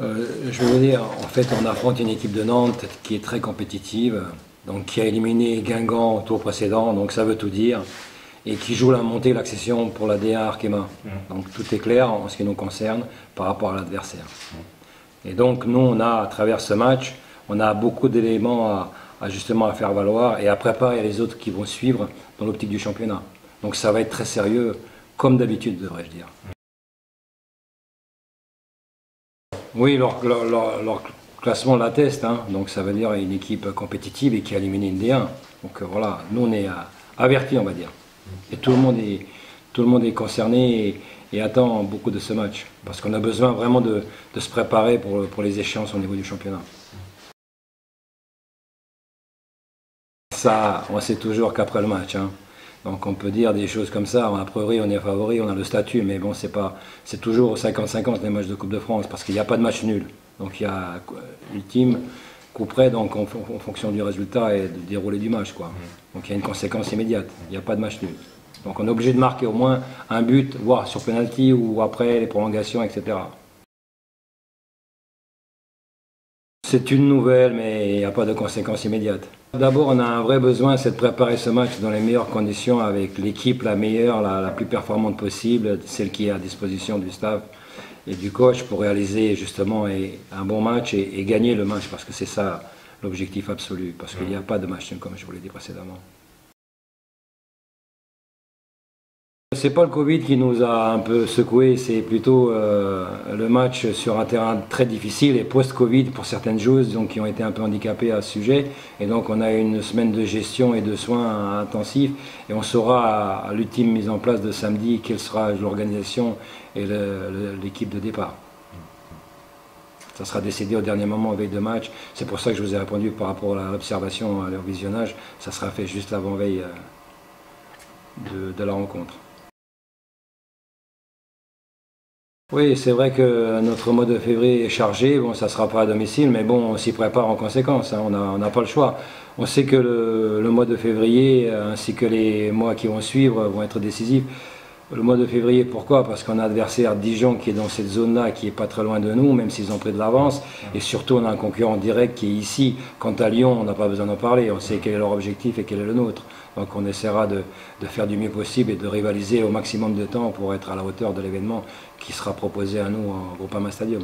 Je veux dire, en fait, on affronte une équipe de Nantes qui est très compétitive, donc qui a éliminé Guingamp au tour précédent, donc ça veut tout dire, et qui joue la montée et l'accession pour la D1 Arkema. Donc tout est clair en ce qui nous concerne par rapport à l'adversaire. Et donc nous, on a, à travers ce match, on a beaucoup d'éléments justement à faire valoir et à préparer les autres qui vont suivre dans l'optique du championnat. Donc ça va être très sérieux, comme d'habitude, devrais-je dire. Oui, leur classement l'atteste, hein. Donc ça veut dire une équipe compétitive et qui a éliminé une D1. Donc voilà, nous on est avertis, on va dire. Et tout le monde est concerné et attend beaucoup de ce match. Parce qu'on a besoin vraiment de se préparer pour les échéances au niveau du championnat. Ça, on sait toujours qu'après le match, hein. Donc on peut dire des choses comme ça, a priori on est favori, on a le statut, mais bon c'est toujours 50-50 les matchs de Coupe de France, parce qu'il n'y a pas de match nul. Donc il y a ultime, coup près, donc en fonction du résultat et du déroulé du match, quoi. Donc il y a une conséquence immédiate, il n'y a pas de match nul. Donc on est obligé de marquer au moins un but, voire sur penalty ou après les prolongations, etc. C'est une nouvelle, mais il n'y a pas de conséquences immédiates. D'abord, on a un vrai besoin, c'est de préparer ce match dans les meilleures conditions avec l'équipe la meilleure, la plus performante possible, celle qui est à disposition du staff et du coach pour réaliser justement un bon match et gagner le match, parce que c'est ça l'objectif absolu, parce qu'il n'y a pas de match nul comme je vous l'ai dit précédemment. C'est pas le Covid qui nous a un peu secoué, c'est plutôt le match sur un terrain très difficile et post-Covid pour certaines joueuses donc, qui ont été un peu handicapées à ce sujet. Et donc on a une semaine de gestion et de soins intensifs et on saura à l'ultime mise en place de samedi quelle sera l'organisation et l'équipe de départ. Ça sera décidé au dernier moment, veille de match. C'est pour ça que je vous ai répondu par rapport à l'observation, à leur visionnage. Ça sera fait juste l'avant-veille de la rencontre. Oui, c'est vrai que notre mois de février est chargé, bon, ça ne sera pas à domicile, mais bon, on s'y prépare en conséquence, hein, on n'a pas le choix. On sait que le mois de février, ainsi que les mois qui vont suivre, vont être décisifs. Le mois de février, pourquoi? Parce qu'on a un adversaire Dijon qui est dans cette zone-là, qui n'est pas très loin de nous, même s'ils ont pris de l'avance. Et surtout, on a un concurrent direct qui est ici. Quant à Lyon, on n'a pas besoin d'en parler, on sait quel est leur objectif et quel est le nôtre. Donc on essaiera de faire du mieux possible et de rivaliser au maximum de temps pour être à la hauteur de l'événement qui sera proposé à nous au Groupama Stadium.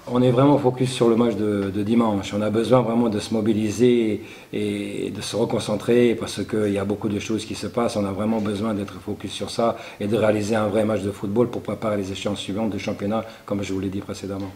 On est vraiment focus sur le match de dimanche. On a besoin vraiment de se mobiliser et de se reconcentrer parce qu'il y a beaucoup de choses qui se passent. On a vraiment besoin d'être focus sur ça et de réaliser un vrai match de football pour préparer les échéances suivantes du championnat, comme je vous l'ai dit précédemment.